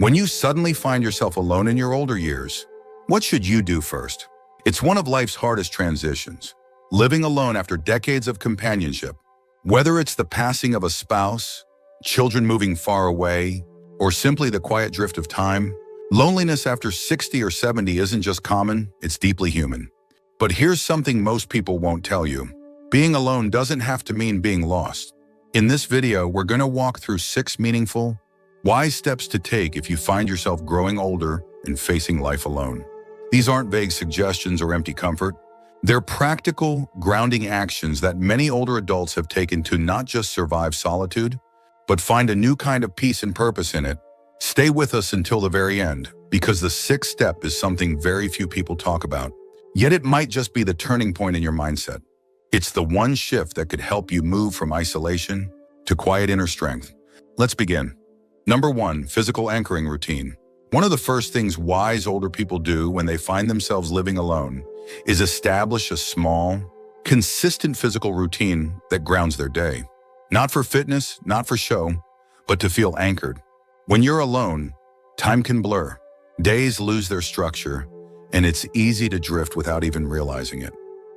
When you suddenly find yourself alone in your older years, what should you do first? It's one of life's hardest transitions. Living alone after decades of companionship. Whether it's the passing of a spouse, children moving far away, or simply the quiet drift of time, loneliness after 60 or 70 isn't just common, it's deeply human. But here's something most people won't tell you. Being alone doesn't have to mean being lost. In this video, we're going to walk through 6 meaningful, wise steps to take if you find yourself growing older and facing life alone. These aren't vague suggestions or empty comfort. They're practical, grounding actions that many older adults have taken to not just survive solitude, but find a new kind of peace and purpose in it. Stay with us until the very end, because the 6th step is something very few people talk about. Yet it might just be the turning point in your mindset. It's the one shift that could help you move from isolation to quiet inner strength. Let's begin. Number 1, physical anchoring routine. One of the first things wise older people do when they find themselves living alone is establish a small, consistent physical routine that grounds their day. Not for fitness, not for show, but to feel anchored. When you're alone, time can blur. Days lose their structure, and it's easy to drift without even realizing it.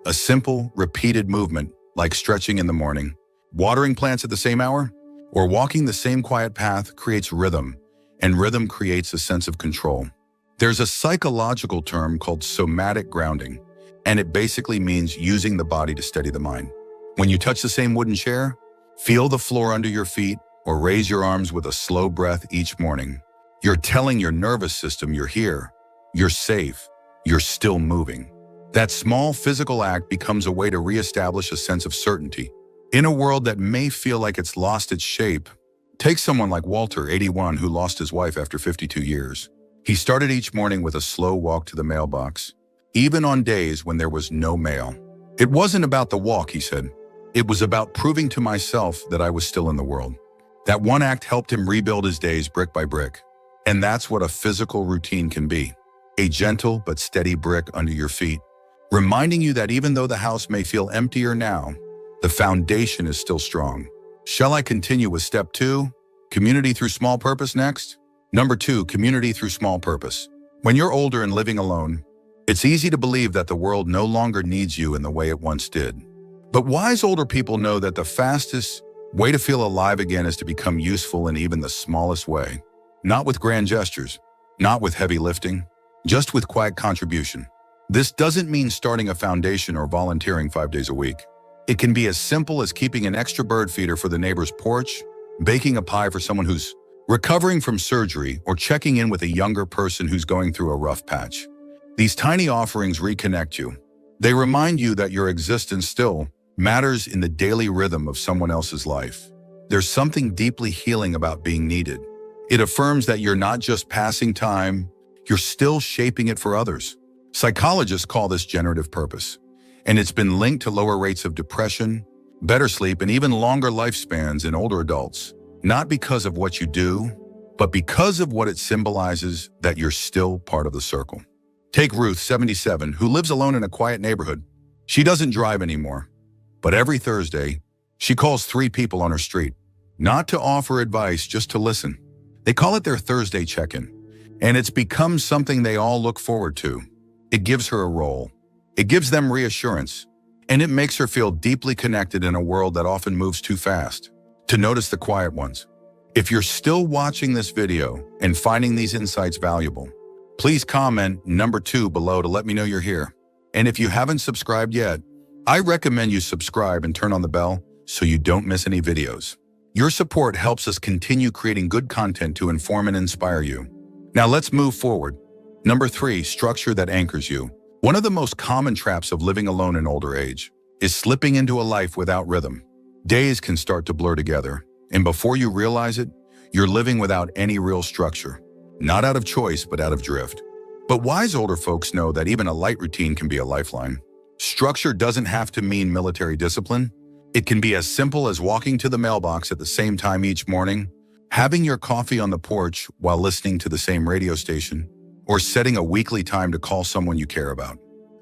A simple, repeated movement, like stretching in the morning, watering plants at the same hour, or walking the same quiet path creates rhythm, and rhythm creates a sense of control. There's a psychological term called somatic grounding, and it basically means using the body to steady the mind. When you touch the same wooden chair, feel the floor under your feet, or raise your arms with a slow breath each morning, you're telling your nervous system you're here, you're safe, you're still moving. That small physical act becomes a way to reestablish a sense of certainty. In a world that may feel like it's lost its shape, take someone like Walter, 81, who lost his wife after 52 years. He started each morning with a slow walk to the mailbox, even on days when there was no mail. It wasn't about the walk, he said. It was about proving to myself that I was still in the world. That one act helped him rebuild his days brick by brick. And that's what a physical routine can be. A gentle but steady brick under your feet, reminding you that even though the house may feel emptier now, the foundation is still strong. Shall I continue with step 2, community through small purpose next? Number 2, community through small purpose. When you're older and living alone, it's easy to believe that the world no longer needs you in the way it once did. But wise older people know that the fastest way to feel alive again is to become useful in even the smallest way. Not with grand gestures, not with heavy lifting, just with quiet contribution. This doesn't mean starting a foundation or volunteering 5 days a week. It can be as simple as keeping an extra bird feeder for the neighbor's porch, baking a pie for someone who's recovering from surgery, or checking in with a younger person who's going through a rough patch. These tiny offerings reconnect you. They remind you that your existence still matters in the daily rhythm of someone else's life. There's something deeply healing about being needed. It affirms that you're not just passing time, you're still shaping it for others. Psychologists call this generative purpose, and it's been linked to lower rates of depression, better sleep, and even longer lifespans in older adults. Not because of what you do, but because of what it symbolizes that you're still part of the circle. Take Ruth, 77, who lives alone in a quiet neighborhood. She doesn't drive anymore, but every Thursday, she calls 3 people on her street, not to offer advice, just to listen. They call it their Thursday check-in, and it's become something they all look forward to. It gives her a role. It gives them reassurance, and it makes her feel deeply connected in a world that often moves too fast. To notice the quiet ones. If you're still watching this video and finding these insights valuable, please comment number 2 below to let me know you're here. And if you haven't subscribed yet, I recommend you subscribe and turn on the bell so you don't miss any videos. Your support helps us continue creating good content to inform and inspire you. Now let's move forward. Number 3, structure that anchors you. One of the most common traps of living alone in older age is slipping into a life without rhythm. Days can start to blur together, and before you realize it, you're living without any real structure. Not out of choice, but out of drift. But wise older folks know that even a light routine can be a lifeline. Structure doesn't have to mean military discipline. It can be as simple as walking to the mailbox at the same time each morning, having your coffee on the porch while listening to the same radio station, or setting a weekly time to call someone you care about.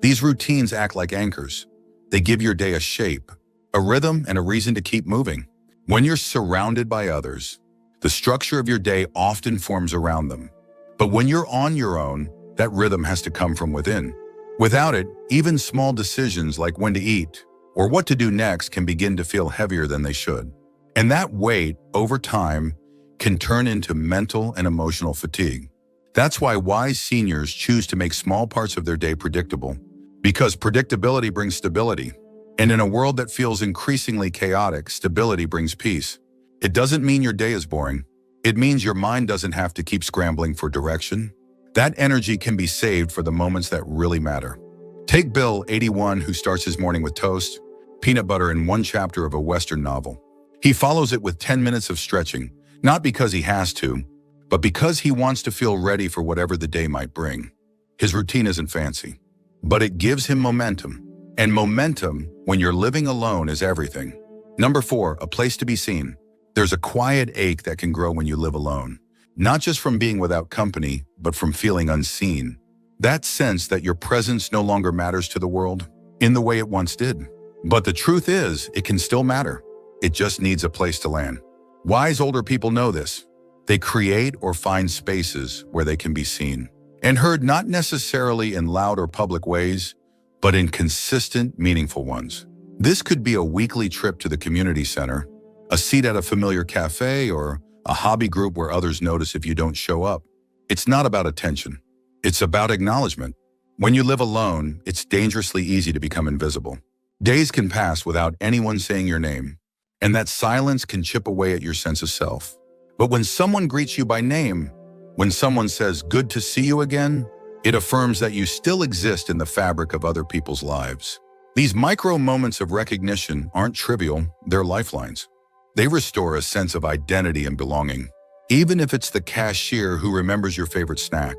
These routines act like anchors. They give your day a shape, a rhythm, and a reason to keep moving. When you're surrounded by others, The structure of your day often forms around them. But when you're on your own, that rhythm has to come from within. Without it, even small decisions like when to eat or what to do next can begin to feel heavier than they should. And that weight, over time, can turn into mental and emotional fatigue. That's why wise seniors choose to make small parts of their day predictable, because predictability brings stability. And in a world that feels increasingly chaotic, stability brings peace. It doesn't mean your day is boring. It means your mind doesn't have to keep scrambling for direction. That energy can be saved for the moments that really matter. Take Bill, 81, who starts his morning with toast, peanut butter, and one chapter of a Western novel. He follows it with 10 minutes of stretching, not because he has to, but because he wants to feel ready for whatever the day might bring. His routine isn't fancy, but it gives him momentum. And momentum, when you're living alone, is everything. Number 4, a place to be seen. There's a quiet ache that can grow when you live alone, not just from being without company, but from feeling unseen. That sense that your presence no longer matters to the world in the way it once did. But the truth is, it can still matter. It just needs a place to land. Wise older people know this. They create or find spaces where they can be seen and heard, not necessarily in loud or public ways, but in consistent, meaningful ones. This could be a weekly trip to the community center, a seat at a familiar cafe, or a hobby group where others notice if you don't show up. It's not about attention. It's about acknowledgement. When you live alone, it's dangerously easy to become invisible. Days can pass without anyone saying your name, and that silence can chip away at your sense of self. But when someone greets you by name, when someone says, "Good to see you again," it affirms that you still exist in the fabric of other people's lives. These micro moments of recognition aren't trivial, they're lifelines. They restore a sense of identity and belonging, even if it's the cashier who remembers your favorite snack,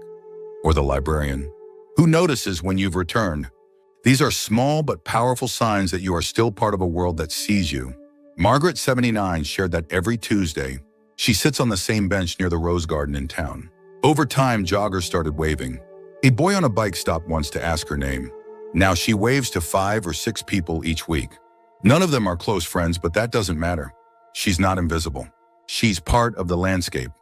or the librarian who notices when you've returned. These are small but powerful signs that you are still part of a world that sees you. Margaret, 79, shared that every Tuesday, she sits on the same bench near the rose garden in town. Over time, joggers started waving. A boy on a bike stopped once to ask her name. Now she waves to 5 or 6 people each week. None of them are close friends, but that doesn't matter. She's not invisible. She's part of the landscape.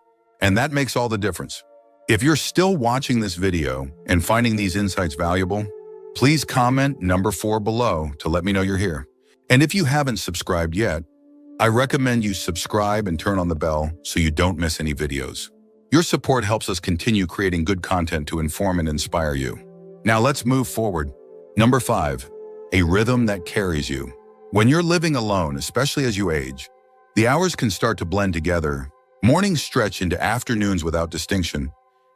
And that makes all the difference. If you're still watching this video and finding these insights valuable, please comment number 4 below to let me know you're here. And if you haven't subscribed yet, I recommend you subscribe and turn on the bell so you don't miss any videos. Your support helps us continue creating good content to inform and inspire you. Now let's move forward. Number 5, a rhythm that carries you. When you're living alone, especially as you age, the hours can start to blend together. Mornings stretch into afternoons without distinction,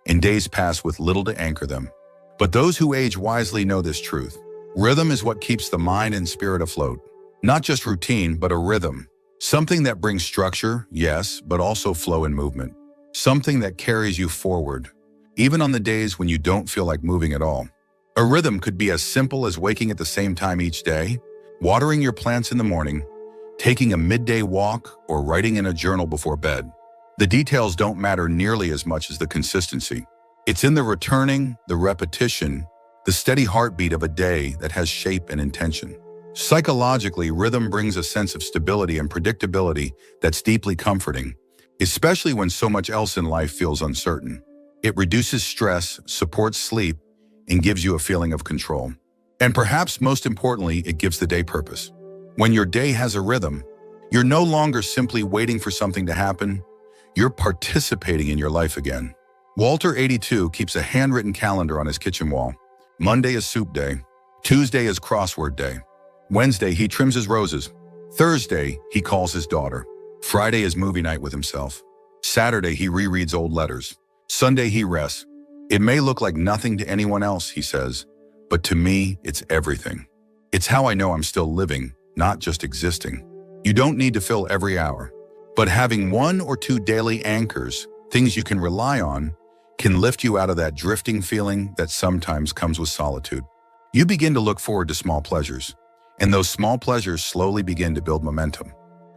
and days pass with little to anchor them. But those who age wisely know this truth. Rhythm is what keeps the mind and spirit afloat. Not just routine, but a rhythm. Something that brings structure, yes, but also flow and movement. Something that carries you forward, even on the days when you don't feel like moving at all. A rhythm could be as simple as waking at the same time each day, watering your plants in the morning, taking a midday walk, or writing in a journal before bed. The details don't matter nearly as much as the consistency. It's in the returning, the repetition, the steady heartbeat of a day that has shape and intention. Psychologically, rhythm brings a sense of stability and predictability that's deeply comforting, especially when so much else in life feels uncertain. It reduces stress, supports sleep, and gives you a feeling of control. And perhaps most importantly, it gives the day purpose. When your day has a rhythm, you're no longer simply waiting for something to happen, you're participating in your life again. Walter, 82, keeps a handwritten calendar on his kitchen wall. Monday is soup day. Tuesday is crossword day. Wednesday, he trims his roses. Thursday, he calls his daughter. Friday is movie night with himself. Saturday, he rereads old letters. Sunday, he rests. It may look like nothing to anyone else, he says, but to me, it's everything. It's how I know I'm still living, not just existing. You don't need to fill every hour, but having 1 or 2 daily anchors, things you can rely on, can lift you out of that drifting feeling that sometimes comes with solitude. You begin to look forward to small pleasures, and those small pleasures slowly begin to build momentum.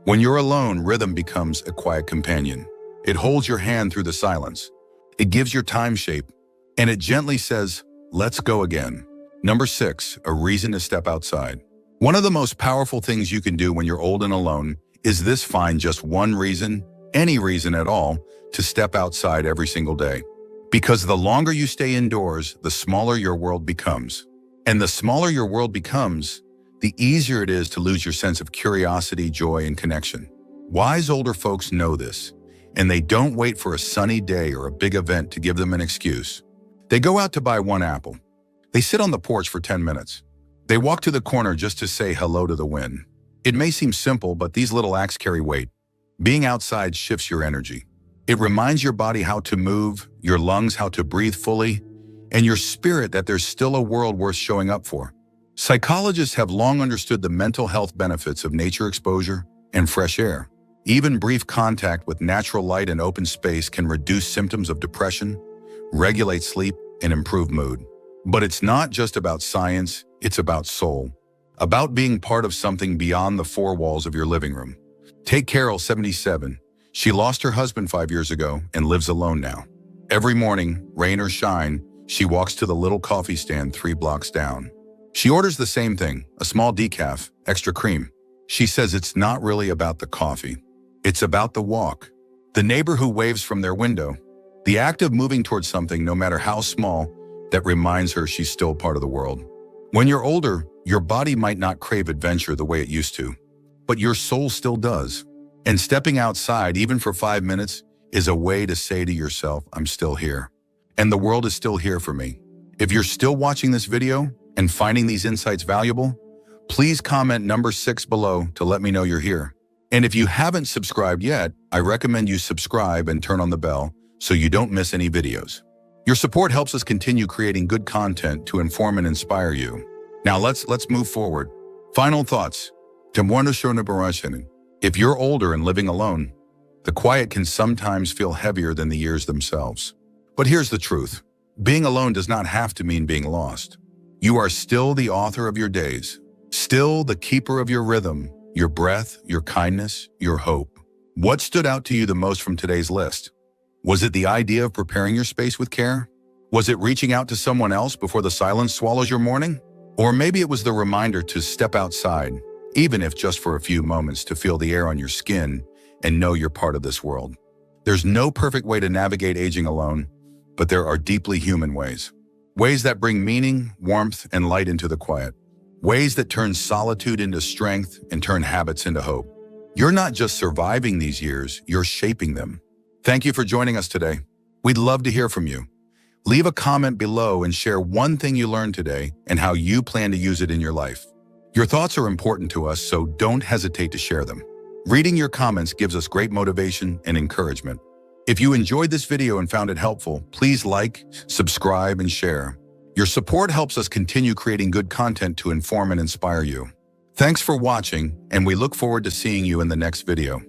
When you're alone, rhythm becomes a quiet companion. It holds your hand through the silence. It gives your time shape, and it gently says, "Let's go again." Number 6, a reason to step outside. One of the most powerful things you can do when you're old and alone is this: find just one reason any reason at all, to step outside every single day. Because the longer you stay indoors, the smaller your world becomes. And the smaller your world becomes, the easier it is to lose your sense of curiosity, joy, and connection. Wise older folks know this, and they don't wait for a sunny day or a big event to give them an excuse. They go out to buy one apple. They sit on the porch for 10 minutes. They walk to the corner just to say hello to the wind. It may seem simple, but these little acts carry weight. Being outside shifts your energy. It reminds your body how to move, your lungs how to breathe fully, and your spirit that there's still a world worth showing up for. Psychologists have long understood the mental health benefits of nature exposure and fresh air. Even brief contact with natural light and open space can reduce symptoms of depression, regulate sleep, and improve mood. But it's not just about science, it's about soul. About being part of something beyond the four walls of your living room. Take Carol, 77. She lost her husband 5 years ago and lives alone now. Every morning, rain or shine, she walks to the little coffee stand 3 blocks down. She orders the same thing, a small decaf, extra cream. She says it's not really about the coffee. It's about the walk. The neighbor who waves from their window. The act of moving towards something, no matter how small, that reminds her she's still part of the world. When you're older, your body might not crave adventure the way it used to, but your soul still does. And stepping outside, even for 5 minutes, is a way to say to yourself, I'm still here. And the world is still here for me. If you're still watching this video and finding these insights valuable, please comment number 6 below to let me know you're here. And if you haven't subscribed yet, I recommend you subscribe and turn on the bell so you don't miss any videos. Your support helps us continue creating good content to inform and inspire you. Now let's move forward. Final thoughts. If you're older and living alone, the quiet can sometimes feel heavier than the years themselves. But here's the truth. Being alone does not have to mean being lost. You are still the author of your days, still the keeper of your rhythm, your breath, your kindness, your hope. What stood out to you the most from today's list? Was it the idea of preparing your space with care? Was it reaching out to someone else before the silence swallows your morning? Or maybe it was the reminder to step outside, even if just for a few moments, to feel the air on your skin and know you're part of this world. There's no perfect way to navigate aging alone, but there are deeply human ways. Ways that bring meaning, warmth, and light into the quiet. Ways that turn solitude into strength and turn habits into hope. You're not just surviving these years, you're shaping them. Thank you for joining us today. We'd love to hear from you. Leave a comment below and share one thing you learned today and how you plan to use it in your life. Your thoughts are important to us, so don't hesitate to share them. Reading your comments gives us great motivation and encouragement. If you enjoyed this video and found it helpful, please like, subscribe, and share. Your support helps us continue creating good content to inform and inspire you. Thanks for watching, and we look forward to seeing you in the next video.